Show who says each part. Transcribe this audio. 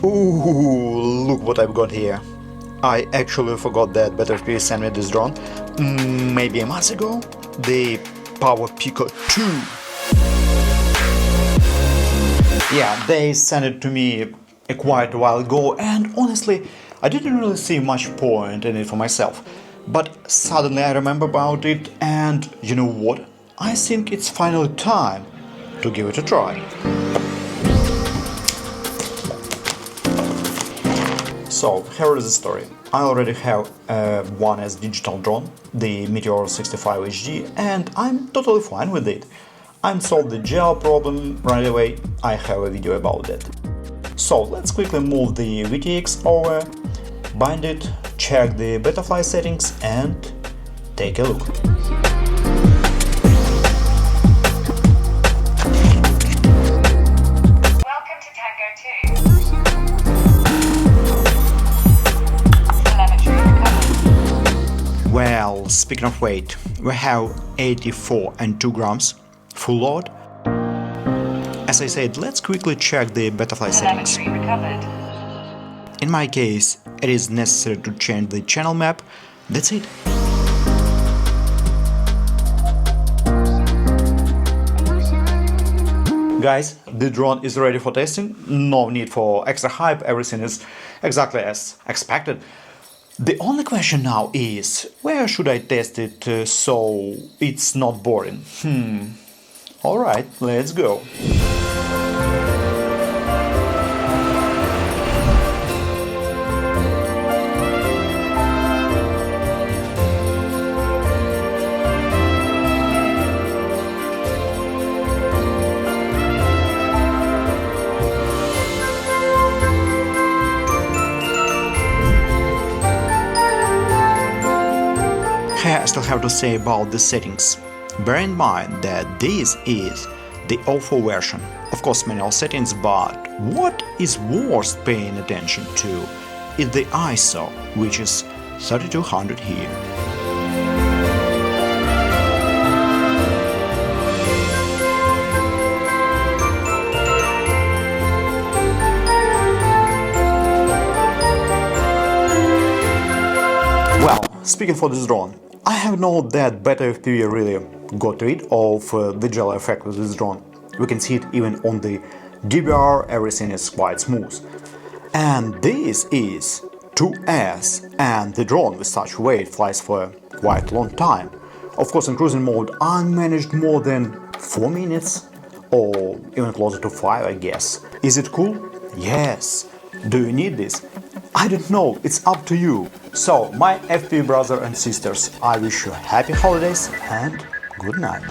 Speaker 1: Ooh, look what I've got here. I actually forgot that BetaFPV sent me this drone maybe a month ago. The PAVO PICO II. Yeah, they sent it to me quite a while ago, and honestly, I didn't really see much point in it for myself. But suddenly I remember about it, and you know what? I think it's finally time to give it a try. So, here is the story. I already have one as digital drone, the Meteor 65 HD, and I'm totally fine with it. I solved the jello problem right away, I have a video about that. So, let's quickly move the VTX over, bind it, check the Betaflight settings and take a look. Well, speaking of weight, we have 84 and 2 grams, full load. As I said, let's quickly check the Betaflight settings. In my case, it is necessary to change the channel map, that's it. Guys, the drone is ready for testing, no need for extra hype, everything is exactly as expected. The only question now is, where should I test it so it's not boring? Alright, let's go. I still have to say about the settings. Bear in mind that this is the O4 version, of course manual settings, but what is worth paying attention to is the ISO, which is 3200 here. Well, speaking for this drone, I have known that BetaFPV really got rid of the jello effect with this drone. We can see it even on the DVR, everything is quite smooth. And this is 2S, and the drone with such weight flies for a quite long time. Of course, in cruising mode unmanaged more than 4 minutes, or even closer to 5, I guess. Is it cool? Yes. Do you need this? I don't know, it's up to you. So, my FPV brother and sisters, I wish you happy holidays and good night.